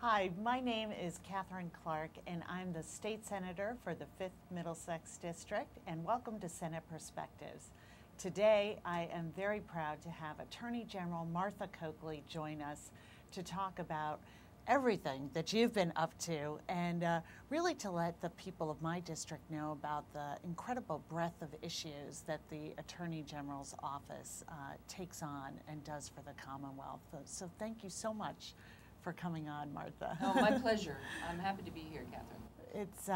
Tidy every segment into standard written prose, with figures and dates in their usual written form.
Hi, my name is Catherine Clark, and I'm the state senator for the 5th Middlesex District, and welcome to Senate Perspectives. Today, I am very proud to have Attorney General Martha Coakley join us to talk about everything that you've been up to, and really to let the people of my district know about the incredible breadth of issues that the Attorney General's office takes on and does for the Commonwealth. So thank you so much for coming on, Martha. Oh, my pleasure. I'm happy to be here, Catherine. It's,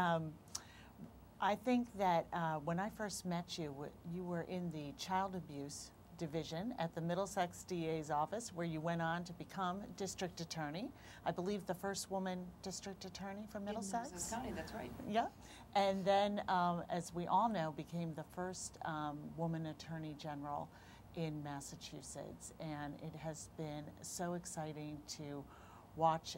I think that when I first met you, you were in the Child Abuse Division at the Middlesex DA's office, where you went on to become district attorney. I believe the first woman district attorney from Middlesex. Middlesex County, that's right. Yeah, and then, as we all know, became the first woman attorney general in Massachusetts, and it has been so exciting to watch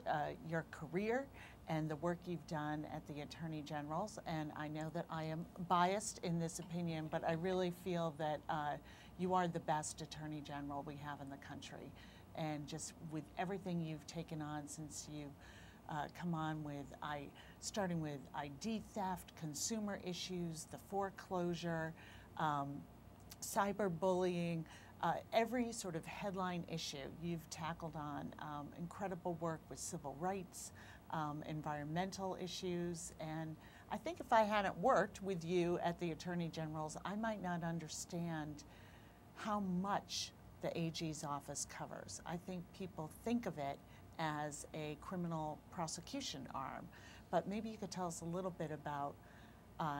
your career and the work you've done at the Attorney General's. And I know that I am biased in this opinion, but I really feel that you are the best Attorney General we have in the country. And just with everything you've taken on since you've come on with, starting with ID theft, consumer issues, the foreclosure, cyberbullying, every sort of headline issue you've tackled on. Incredible work with civil rights, environmental issues, and I think if I hadn't worked with you at the Attorney General's, I might not understand how much the AG's office covers. I think people think of it as a criminal prosecution arm, but maybe you could tell us a little bit about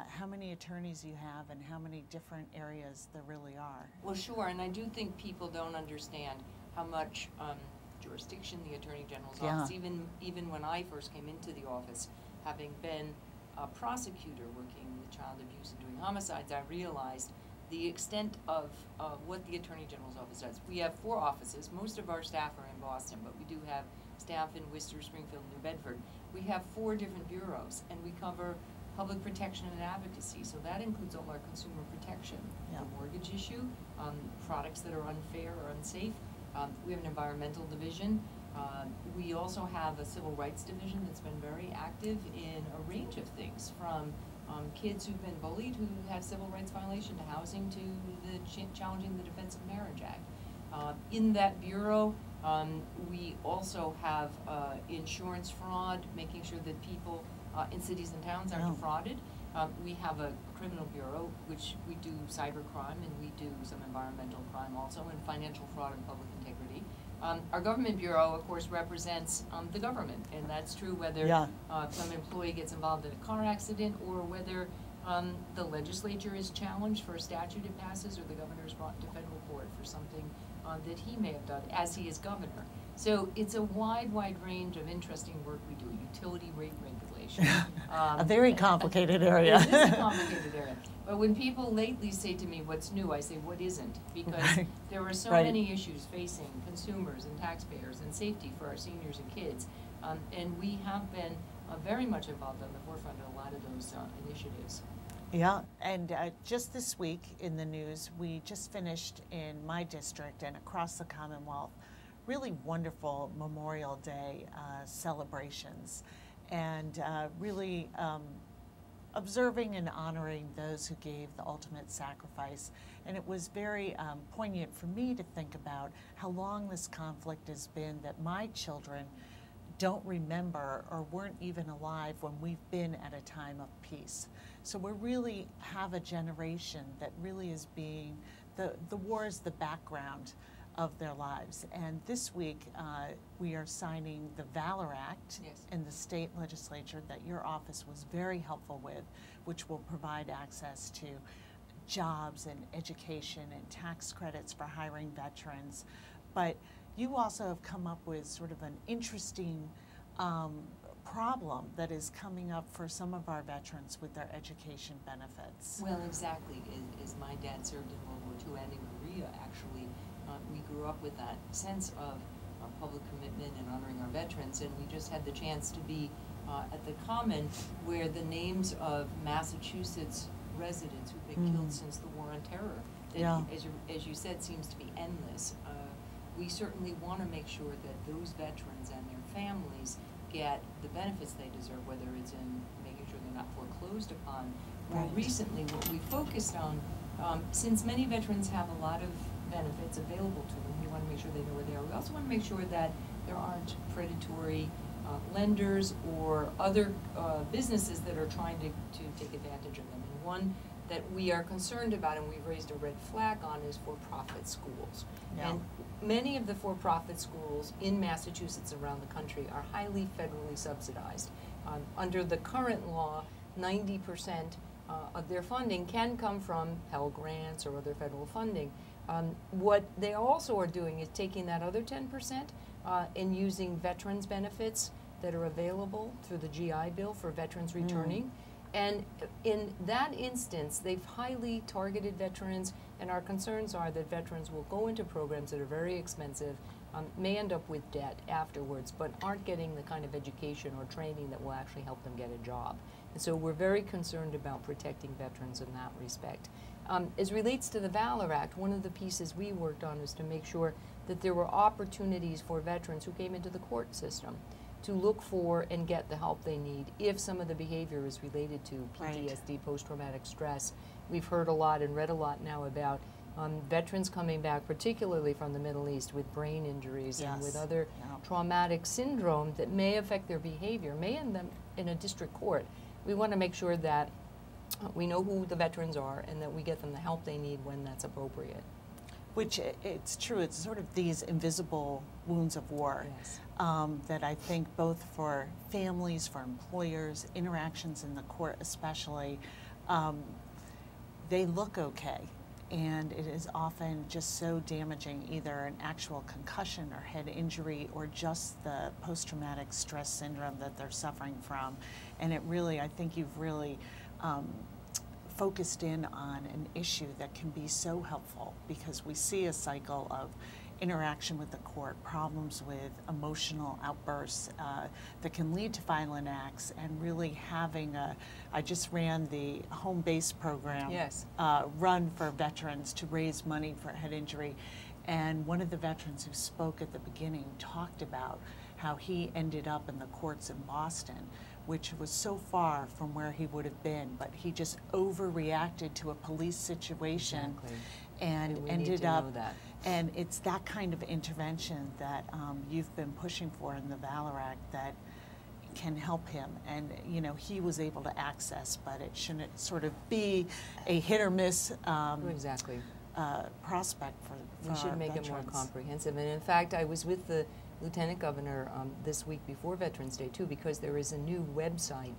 how many attorneys you have and how many different areas there really are. Well, sure, and I do think people don't understand how much jurisdiction the Attorney General's office, even when I first came into the office, having been a prosecutor working with child abuse and doing homicides, I realized the extent of what the Attorney General's office does. We have 4 offices. Most of our staff are in Boston, but we do have staff in Worcester, Springfield, and New Bedford. We have 4 different bureaus, and we cover public protection and advocacy, so that includes all our consumer protection, the mortgage issue, products that are unfair or unsafe. We have an environmental division. We also have a civil rights division that's been very active in a range of things, from kids who've been bullied who have civil rights violation to housing to the challenging the Defense of Marriage Act. In that bureau, we also have insurance fraud, making sure that people in cities and towns aren't defrauded. We have a criminal bureau, which we do cybercrime, and we do some environmental crime also, and financial fraud and public integrity. Our government bureau, of course, represents the government, and that's true whether some employee gets involved in a car accident or whether the legislature is challenged for a statute it passes, or the governor is brought to federal court for something that he may have done as he is governor. So it's a wide range of interesting work we do. Utility rate regulation. A very complicated area. It is a complicated area. But when people lately say to me, what's new, I say, what isn't? Because there are so many issues facing consumers and taxpayers and safety for our seniors and kids. And we have been very much involved on the forefront of a lot of those initiatives. Yeah, and just this week in the news, we just finished in my district and across the Commonwealth really wonderful Memorial Day celebrations, and really observing and honoring those who gave the ultimate sacrifice. And it was very poignant for me to think about how long this conflict has been, that my children don't remember or weren't even alive when we've been at a time of peace. So we really have a generation that really is being, the war is the background of their lives. And this week we are signing the Valor Act in the state legislature that your office was very helpful with, which will provide access to jobs and education and tax credits for hiring veterans. But you also have come up with sort of an interesting problem that is coming up for some of our veterans with their education benefits. Well, exactly. As my dad served in World War II and in Korea, actually, we grew up with that sense of public commitment and honoring our veterans, and we just had the chance to be at the Common, where the names of Massachusetts residents who've been killed since the War on Terror, that, as you said, seems to be endless. We certainly want to make sure that those veterans and their families get the benefits they deserve, whether it's in making sure they're not foreclosed upon. Right. More recently, what we focused on, since many veterans have a lot of benefits available to them, we want to make sure they know where they are. We also want to make sure that there aren't predatory lenders or other businesses that are trying to take advantage of them. And one that we are concerned about and we've raised a red flag on is for-profit schools. Yeah. And many of the for-profit schools in Massachusetts around the country are highly federally subsidized. Under the current law, 90% of their funding can come from Pell Grants or other federal funding. What they also are doing is taking that other 10% and using veterans benefits that are available through the GI Bill for veterans returning. And in that instance, they've highly targeted veterans, and our concerns are that veterans will go into programs that are very expensive, may end up with debt afterwards, but aren't getting the kind of education or training that will actually help them get a job. And so we're very concerned about protecting veterans in that respect. As relates to the Valor Act, one of the pieces we worked on was to make sure that there were opportunities for veterans who came into the court system to look for and get the help they need if some of the behavior is related to PTSD, post-traumatic stress. We've heard a lot and read a lot now about veterans coming back, particularly from the Middle East, with brain injuries and with other traumatic syndrome that may affect their behavior, may end them in a district court. We want to make sure that we know who the veterans are and that we get them the help they need when that's appropriate. Which, it's true, it's sort of these invisible wounds of war that I think both for families, for employers, interactions in the court especially, they look okay. And it is often just so damaging, either an actual concussion or head injury or just the post-traumatic stress syndrome that they're suffering from. And it really, I think you've really focused in on an issue that can be so helpful, because we see a cycle of interaction with the court, problems with emotional outbursts that can lead to violent acts, and really having I just ran the home base program run for veterans to raise money for head injury, and one of the veterans who spoke at the beginning talked about how he ended up in the courts in Boston, which was so far from where he would have been, but he just overreacted to a police situation and ended up, and it's that kind of intervention that you've been pushing for in the Valor Act that can help him. And you know, he was able to access, but it shouldn't sort of be a hit or miss prospect for we should make veterans. it more comprehensive. And in fact, I was with the Lieutenant Governor this week before Veterans Day too, because there is a new website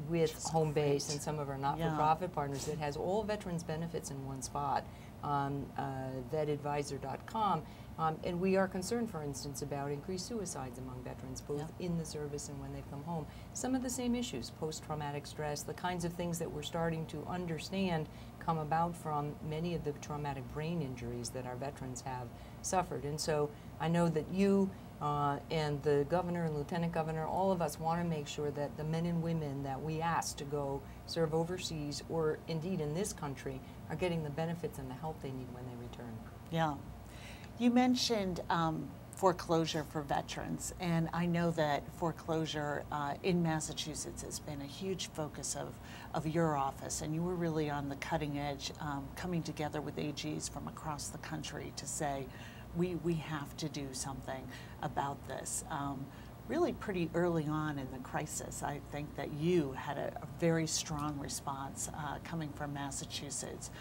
with Home Base and some of our not-for-profit partners that has all veterans benefits in one spot, vetadvisor.com. And we are concerned, for instance, about increased suicides among veterans, both in the service and when they come home. Some of the same issues, post-traumatic stress, the kinds of things that we're starting to understand come about from many of the traumatic brain injuries that our veterans have suffered. And so I know that you and the governor and lieutenant governor, all of us want to make sure that the men and women that we ask to go serve overseas or indeed in this country are getting the benefits and the help they need when they return. Yeah. You mentioned foreclosure for veterans, and I know that foreclosure in Massachusetts has been a huge focus of your office, and you were really on the cutting edge, coming together with AGs from across the country to say, we have to do something about this. Really pretty early on in the crisis, I think that you had a very strong response coming from Massachusetts.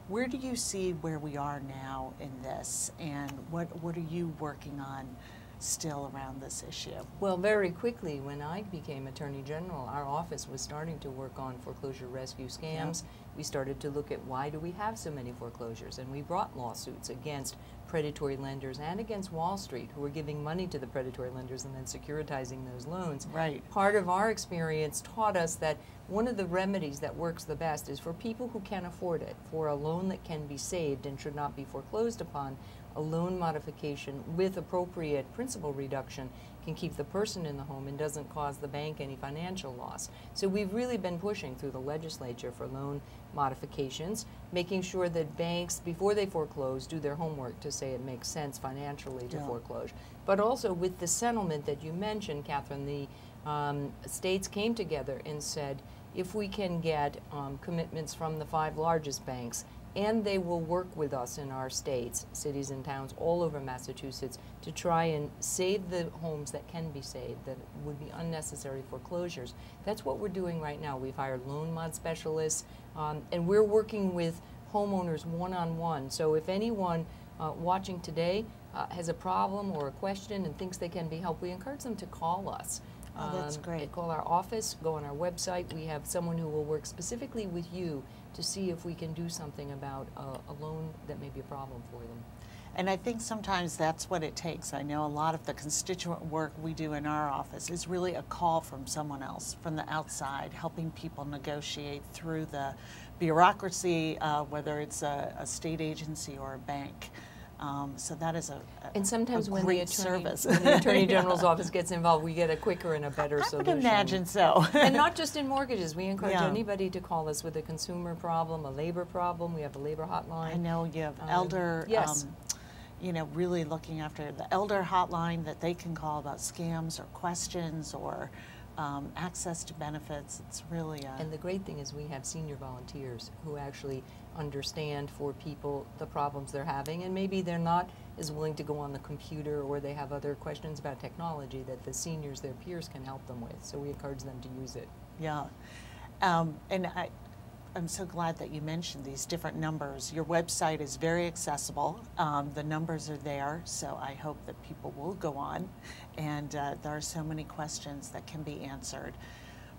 Where do you see where we are now in this, and what are you working on still around this issue? Well, very quickly, when I became Attorney General, our office was starting to work on foreclosure rescue scams. We started to look at why do we have so many foreclosures, and we brought lawsuits against predatory lenders and against Wall Street, who were giving money to the predatory lenders and then securitizing those loans. Right. Part of our experience taught us that one of the remedies that works the best is for people who can afford it, for a loan that can be saved and should not be foreclosed upon. a loan modification with appropriate principal reduction can keep the person in the home and doesn't cause the bank any financial loss. So we've really been pushing through the legislature for loan modifications, making sure that banks, before they foreclose, do their homework to say it makes sense financially to foreclose. But also with the settlement that you mentioned, Catherine, the states came together and said, if we can get commitments from the 5 largest banks, and they will work with us in our states, cities and towns all over Massachusetts, to try and save the homes that can be saved, that would be unnecessary foreclosures. That's what we're doing right now. We've hired loan mod specialists, and we're working with homeowners one-on-one. So if anyone watching today has a problem or a question and thinks they can be helped, we encourage them to call us. Oh, that's great. Call our office, go on our website. We have someone who will work specifically with you to see if we can do something about a loan that may be a problem for them. And I think sometimes that's what it takes. I know a lot of the constituent work we do in our office is really a call from someone else, from the outside, helping people negotiate through the bureaucracy, whether it's a state agency or a bank. So that is and sometimes when great service. When the Attorney General's office gets involved, we get a quicker and a better solution. I would imagine so. And not just in mortgages. We encourage anybody to call us with a consumer problem, a labor problem. We have a labor hotline. I know you have elder, you know, really looking after the elder hotline that they can call about scams or questions or access to benefits. It's really and the great thing is we have senior volunteers who actually understand for people the problems they're having, and maybe they're not as willing to go on the computer or they have other questions about technology that the seniors, their peers, can help them with. So we encourage them to use it. Yeah. And I'm so glad that you mentioned these different numbers. Your website is very accessible. The numbers are there, so I hope that people will go on. And there are so many questions that can be answered.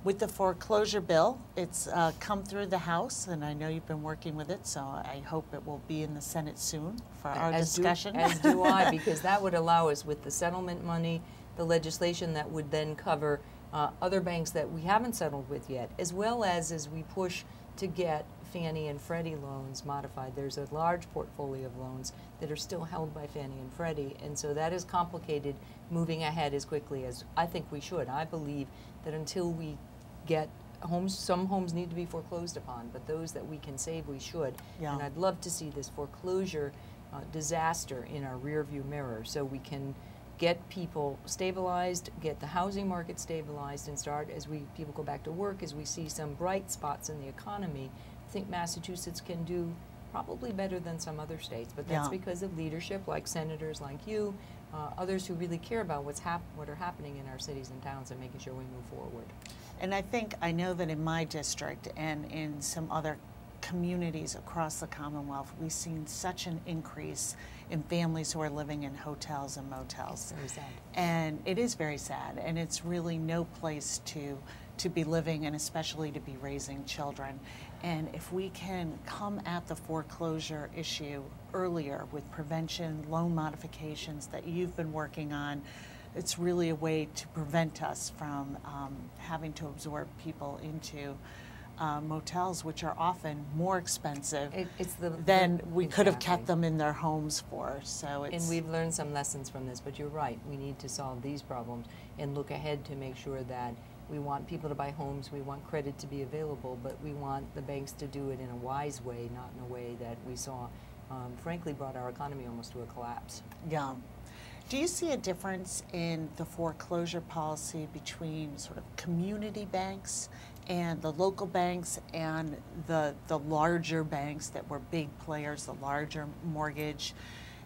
With the foreclosure bill, it's come through the House, and I know you've been working with it, so I hope it will be in the Senate soon for our discussion. As do I, because that would allow us, with the settlement money, the legislation that would then cover other banks that we haven't settled with yet, as well as we push to get Fannie and Freddie loans modified. There's a large portfolio of loans that are still held by Fannie and Freddie, and so that is complicated moving ahead as quickly as I think we should. I believe that until we get homes, some homes need to be foreclosed upon, but those that we can save, we should. Yeah. And I'd love to see this foreclosure disaster in our rearview mirror so we can get people stabilized, get the housing market stabilized, and start, as people go back to work, as we see some bright spots in the economy. I think Massachusetts can do probably better than some other states, but that's because of leadership like senators like you, others who really care about what are happening in our cities and towns and making sure we move forward. And I know that in my district and in some other communities across the Commonwealth, we've seen such an increase in families who are living in hotels and motels. It's very sad. And it is very sad, and it's really no place to be living, and especially to be raising children. And if we can come at the foreclosure issue earlier with prevention, loan modifications that you've been working on, it's really a way to prevent us from having to absorb people into motels, which are often more expensive than we could have kept them in their homes for. So and we've learned some lessons from this, but you're right. We need to solve these problems and look ahead to make sure that we want people to buy homes, we want credit to be available, but we want the banks to do it in a wise way, not in a way that we saw, frankly, brought our economy almost to a collapse. Yeah. Do you see a difference in the foreclosure policy between sort of community banks and the local banks and the larger banks that were big players, the larger mortgage?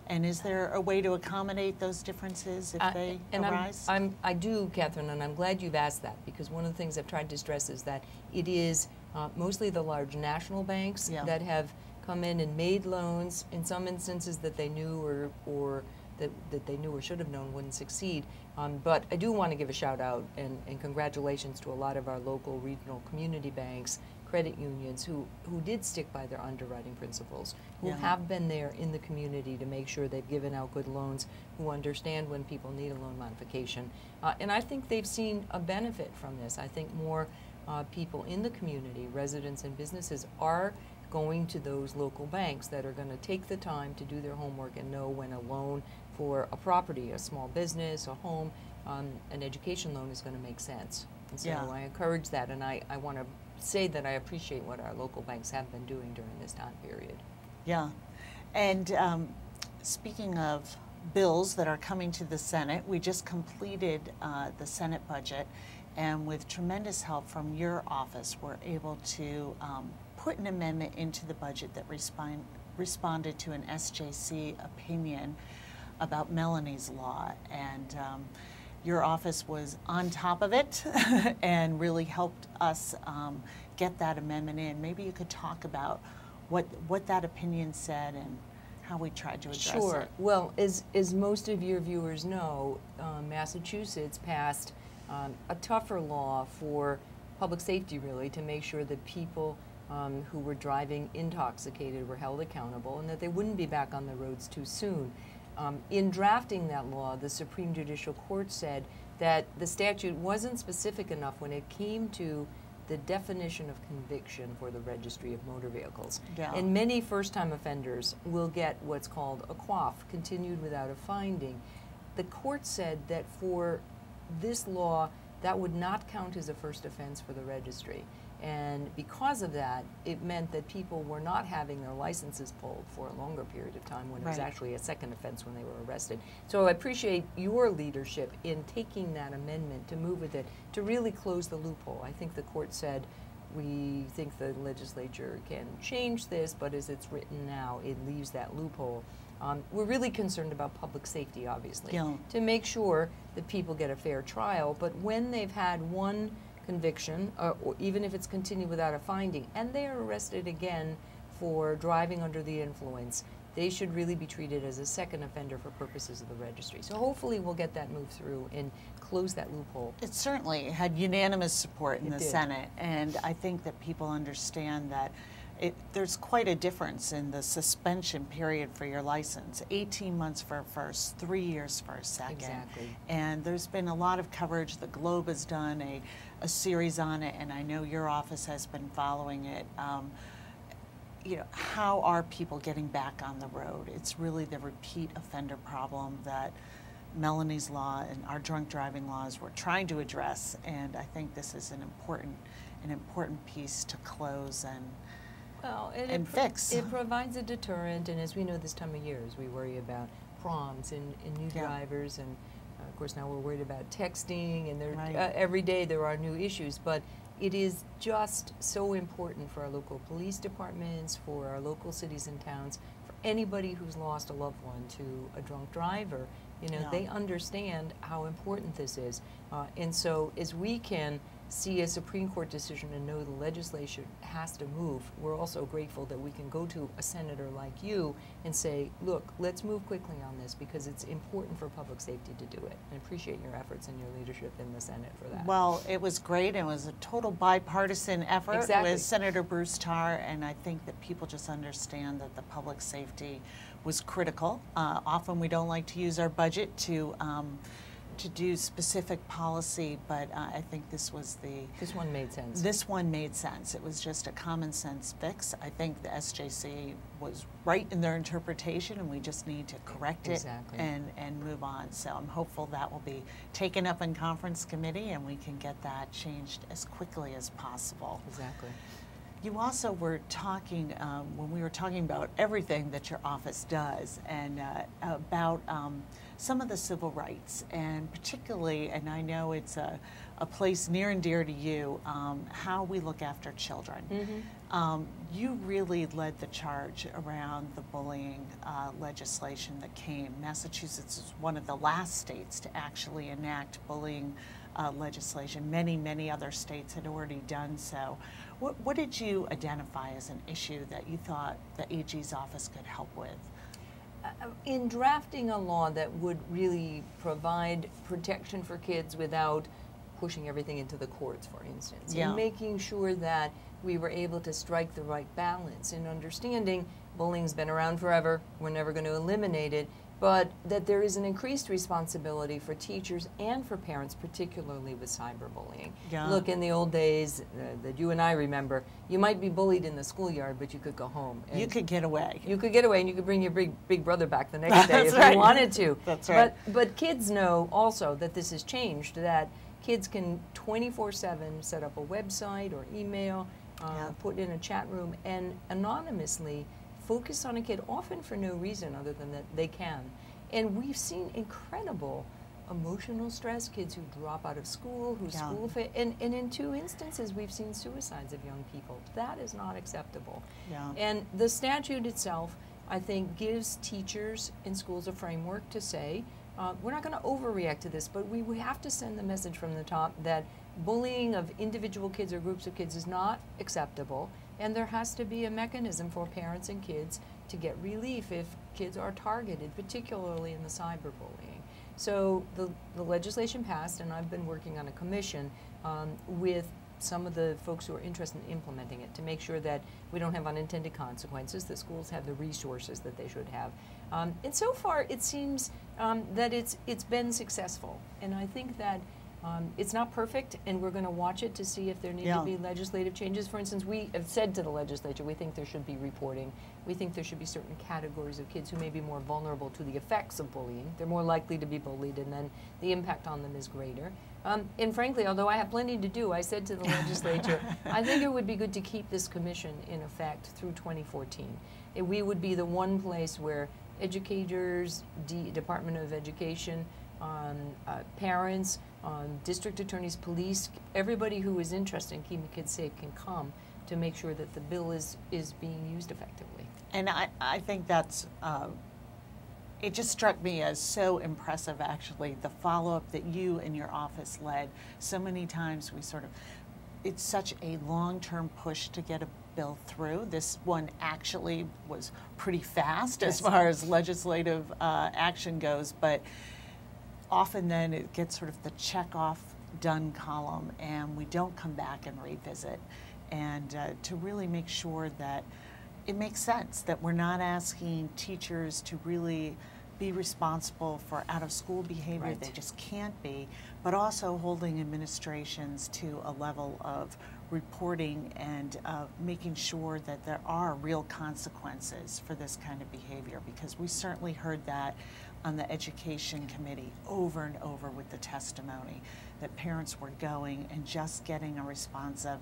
And is there a way to accommodate those differences if they arise? I do, Catherine, and I'm glad you've asked that, because one of the things I've tried to stress is that it is mostly the large national banks that have come in and made loans, in some instances that they knew or that they knew or should have known wouldn't succeed. But I do want to give a shout out and congratulations to a lot of our local regional community banks, credit unions who did stick by their underwriting principles, who have been there in the community to make sure they've given out good loans, who understand when people need a loan modification. And I think they've seen a benefit from this. I think more people in the community, residents and businesses, are going to those local banks that are going to take the time to do their homework and know when a loan for a property, a small business, a home, an education loan is going to make sense. And so I encourage that, and I want to say that I appreciate what our local banks have been doing during this time period. Yeah. And speaking of bills that are coming to the Senate, we just completed the Senate budget, and with tremendous help from your office, we're able to put an amendment into the budget that responded to an SJC opinion about Melanie's Law. And your office was on top of it and really helped us get that amendment in. Maybe you could talk about what that opinion said and how we tried to address it. Sure. Well, as most of your viewers know, Massachusetts passed a tougher law for public safety, really, to make sure that people who were driving intoxicated were held accountable and that they wouldn't be back on the roads too soon. In drafting that law, the Supreme Judicial Court said that the statute wasn't specific enough when it came to the definition of conviction for the Registry of Motor Vehicles. Yeah. And many first-time offenders will get what's called a quaff, continued without a finding. The court said that for this law, that would not count as a first offense for the registry. And because of that, it meant that people were not having their licenses pulled for a longer period of time when it was actually a second offense when they were arrested. So I appreciate your leadership in taking that amendment to move with it, to really close the loophole. I think the court said, we think the legislature can change this, but as it's written now, it leaves that loophole. We're really concerned about public safety, obviously, to make sure that people get a fair trial, but when they've had one conviction, or even if it's continued without a finding, and they are arrested again for driving under the influence, they should really be treated as a second offender for purposes of the registry. So hopefully we'll get that moved through and close that loophole. It certainly had unanimous support in the Senate, and I think that people understand that there's quite a difference in the suspension period for your license. 18 months for a first, 3 years for a second. Exactly. And there's been a lot of coverage. The Globe has done a series on it, and I know your office has been following it. You know, how are people getting back on the road? It's really the repeat offender problem that Melanie's Law and our drunk driving laws were trying to address, and I think this is an important piece to close and fix. It provides a deterrent, and as we know this time of year, as we worry about proms and new drivers, and of course now we're worried about texting, and every day there are new issues, but it is just so important for our local police departments, for our local cities and towns, for anybody who's lost a loved one to a drunk driver. You know, they understand how important this is. And so as we can see a Supreme Court decision and know the legislation has to move, we're also grateful that we can go to a senator like you and say, look, let's move quickly on this because it's important for public safety to do it. And appreciate your efforts and your leadership in the Senate for that. Well, it was great. It was a total bipartisan effort with Senator Bruce Tarr, and I think that people just understand that the public safety was critical. Often we don't like to use our budget to do specific policy, but I think this was This one made sense. This one made sense. It was just a common sense fix. I think the SJC was right in their interpretation, and we just need to correct it and move on. So I'm hopeful that will be taken up in conference committee, and we can get that changed as quickly as possible. Exactly. You also were talking, when we were talking about everything that your office does, and about some of the civil rights, and particularly, and I know it's a place near and dear to you, how we look after children. You really led the charge around the bullying legislation that came. Massachusetts is one of the last states to actually enact bullying legislation. Many other states had already done so. What did you identify as an issue that you thought the AG's office could help with? In drafting a law that would really provide protection for kids without pushing everything into the courts, for instance, Yeah. and making sure that we were able to strike the right balance in understanding bullying's been around forever, we're never going to eliminate it, but that there is an increased responsibility for teachers and for parents, particularly with cyberbullying. Yeah. Look, in the old days that you and I remember, you might be bullied in the schoolyard, but you could go home. And you could get away. you could get away, and you could bring your big brother back the next day if right. you wanted to. That's right. But kids know also that this has changed, that kids can 24/7 set up a website or email, put in a chat room, and anonymously focus on a kid, often for no reason other than that they can. And we've seen incredible emotional stress, kids who drop out of school, who school fail, and in 2 instances we've seen suicides of young people. That is not acceptable. Yeah. And the statute itself, I think, gives teachers in schools a framework to say, we're not going to overreact to this, but we have to send the message from the top that bullying of individual kids or groups of kids is not acceptable, and there has to be a mechanism for parents and kids to get relief if kids are targeted, particularly in the cyberbullying. So the legislation passed, and I've been working on a commission with some of the folks who are interested in implementing it to make sure that we don't have unintended consequences, that schools have the resources that they should have. And so far it seems that it's been successful, and I think that it's not perfect, and we're going to watch it to see if there need to be legislative changes. For instance, we have said to the legislature we think there should be reporting. We think there should be certain categories of kids who may be more vulnerable to the effects of bullying. They're more likely to be bullied, and then the impact on them is greater. And frankly, although I have plenty to do, I said to the legislature, I think it would be good to keep this commission in effect through 2014. We would be the one place where educators, Department of Education, parents, district attorneys, police, everybody who is interested in keeping kids safe can come to make sure that the bill is being used effectively. And I think that's, it just struck me as so impressive, actually, the follow-up that you and your office led. So many times we sort of, it's such a long-term push to get a bill through. This one actually was pretty fast as far as legislative action goes, but often then it gets sort of the check off done column, and we don't come back and revisit. And to really make sure that it makes sense, that we're not asking teachers to really be responsible for out-of-school behavior. They just can't be, but also holding administrations to a level of reporting and making sure that there are real consequences for this kind of behavior, because we certainly heard that on the education committee over and over with the testimony, that parents were going and just getting a response of,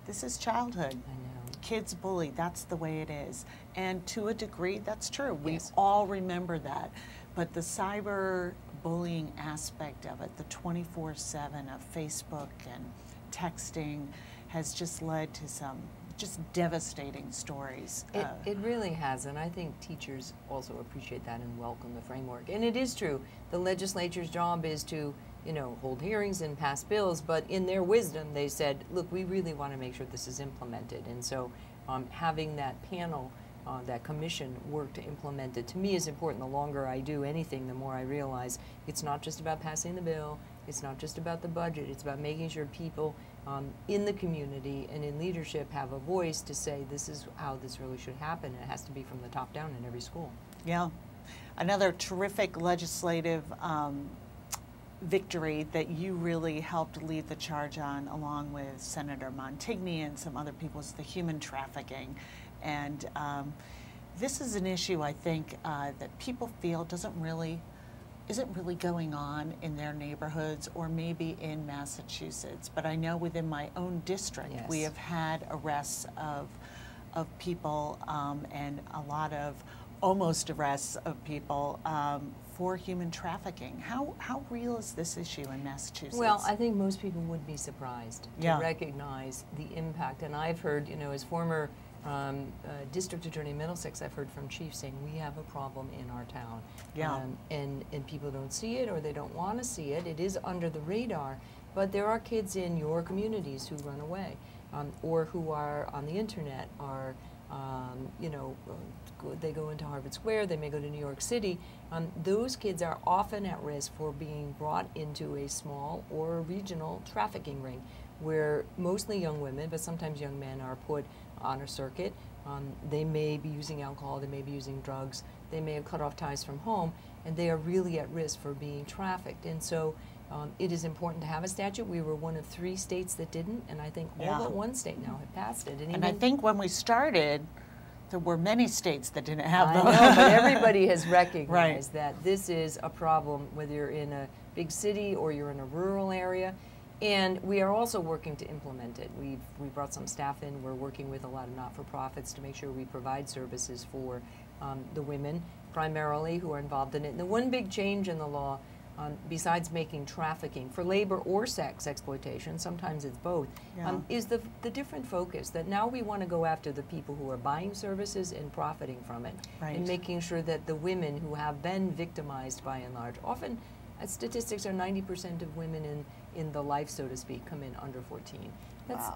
this is childhood. I know. Kids bully, that's the way it is. And to a degree, that's true. We all remember that. But the cyber bullying aspect of it, the 24/7 of Facebook and texting, has just led to some just devastating stories. It really has, and I think teachers also appreciate that and welcome the framework. And it is true, the legislature's job is to, you know, hold hearings and pass bills, but in their wisdom they said, look, we really want to make sure this is implemented. And so having that panel, that commission work to implement it, to me is important. The longer I do anything, the more I realize it's not just about passing the bill, it's not just about the budget, it's about making sure people in the community and in leadership have a voice to say this is how this really should happen, and it has to be from the top down in every school. Yeah. Another terrific legislative victory that you really helped lead the charge on, along with Senator Montigny and some other people, is the human trafficking. And this is an issue, I think, that people feel isn't really going on in their neighborhoods or maybe in Massachusetts. But I know within my own district, we have had arrests of people and a lot of almost arrests of people for human trafficking. How real is this issue in Massachusetts? Well, I think most people would be surprised to recognize the impact. And I've heard, you know, as former district attorney in Middlesex, I've heard from chiefs saying we have a problem in our town. And people don't see it, or they don't want to see it. It is under the radar, but there are kids in your communities who run away, or who are on the internet, are you know, they go into Harvard Square, they may go to New York City. Those kids are often at risk for being brought into a small or regional trafficking ring, where mostly young women, but sometimes young men, are put on a circuit. They may be using alcohol, they may be using drugs, they may have cut off ties from home, and they are really at risk for being trafficked. And so it is important to have a statute. We were one of 3 states that didn't, and I think all but 1 state now have passed it. And I think when we started, there were many states that didn't have them. I know, but everybody has recognized that this is a problem, whether you're in a big city or you're in a rural area. And we are also working to implement it. We brought some staff in. We're working with a lot of not-for-profits to make sure we provide services for the women, primarily, who are involved in it. And the one big change in the law, besides making trafficking for labor or sex exploitation, sometimes it's both, is the different focus that now we want to go after the people who are buying services and profiting from it, and making sure that the women who have been victimized by and large, often statistics are 90% of women in the life, so to speak, come in under 14.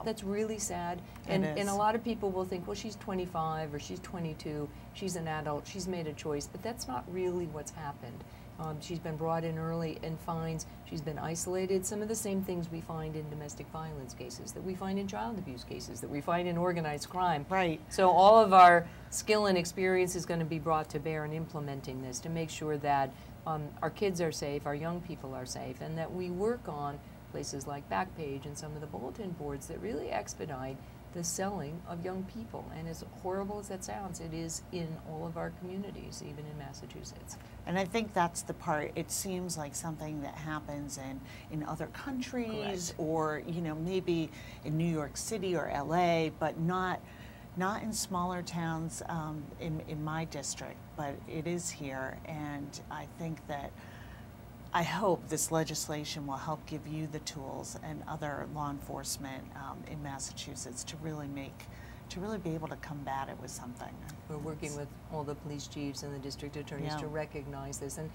That's really sad. And a lot of people will think, well, she's 25 or she's 22, she's an adult, she's made a choice, but that's not really what's happened. She's been brought in early and finds, she's been isolated. Some of the same things we find in domestic violence cases, that we find in child abuse cases, that we find in organized crime. Right. So all of our skill and experience is going to be brought to bear in implementing this to make sure that our kids are safe, our young people are safe, and that we work on places like Backpage and some of the bulletin boards that really expedite the selling of young people. And as horrible as that sounds, it is in all of our communities, even in Massachusetts. And I think that's the part. It seems like something that happens in other countries, or maybe in New York City or LA, but not in smaller towns in my district, but it is here. And I think that I hope this legislation will help give you the tools and other law enforcement in Massachusetts to really be able to combat it with something. We're working with all the police chiefs and the district attorneys to recognize this. And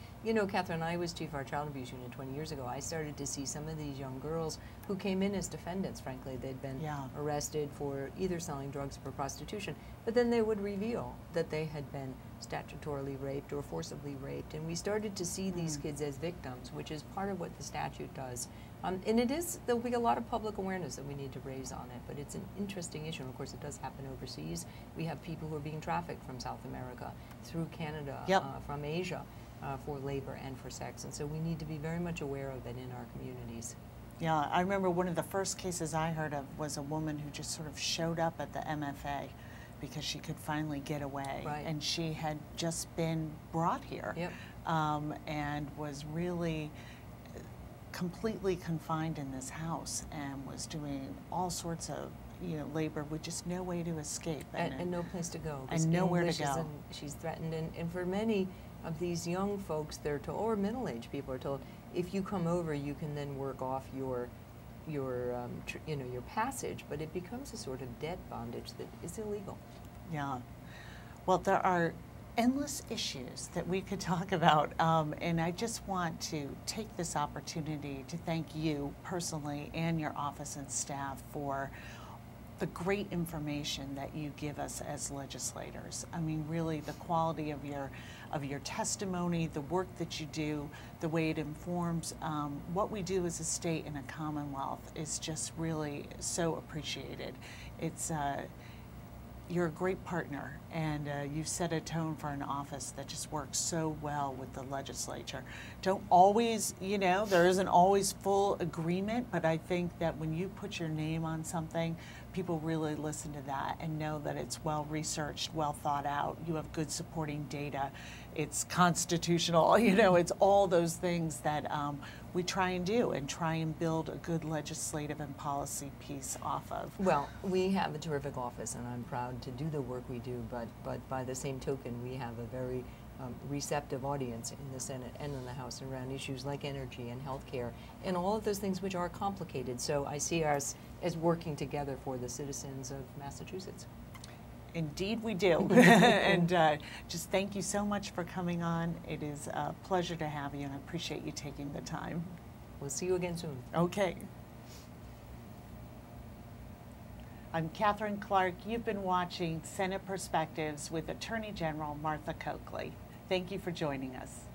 Catherine, I was chief of our child abuse unit 20 years ago. I started to see some of these young girls who came in as defendants, frankly. They'd been arrested for either selling drugs or for prostitution, but then they would reveal that they had been statutorily raped or forcibly raped. And we started to see these kids as victims, which is part of what the statute does. And there'll be a lot of public awareness that we need to raise on it, but it's an interesting issue. And of course, it does happen overseas. We have people who are being trafficked from South America, through Canada, from Asia, for labor and for sex. And so we need to be very much aware of it in our communities. Yeah, I remember one of the first cases I heard of was a woman who just sort of showed up at the MFA because she could finally get away. And she had just been brought here and was really completely confined in this house and was doing all sorts of labor with just no way to escape. And no place to go. And nowhere to go. She's threatened. And for many of these young folks, they're told, or middle-aged people are told, if you come over, you can then work off your passage, but it becomes a sort of debt bondage that is illegal. Yeah. Well, there are endless issues that we could talk about, and I just want to take this opportunity to thank you personally and your office and staff for the great information that you give us as legislators. I mean, really, the quality of your testimony, the work that you do, the way it informs what we do as a state and a commonwealth is just really so appreciated. It's you're a great partner, and you've set a tone for an office that just works so well with the legislature. Don't always, there isn't always full agreement, but I think that when you put your name on something, people really listen to that and know that it's well researched, well thought out. You have good supporting data. It's constitutional, it's all those things that we try and do and try and build a good legislative and policy piece off of. Well, we have a terrific office, and I'm proud to do the work we do, but by the same token, we have a very receptive audience in the Senate and in the House around issues like energy and healthcare and all of those things which are complicated. So I see us as working together for the citizens of Massachusetts. Indeed we do. And just thank you so much for coming on. It is a pleasure to have you, and I appreciate you taking the time. We'll see you again soon. Okay. I'm Catherine Clark. You've been watching Senate Perspectives with Attorney General Martha Coakley. Thank you for joining us.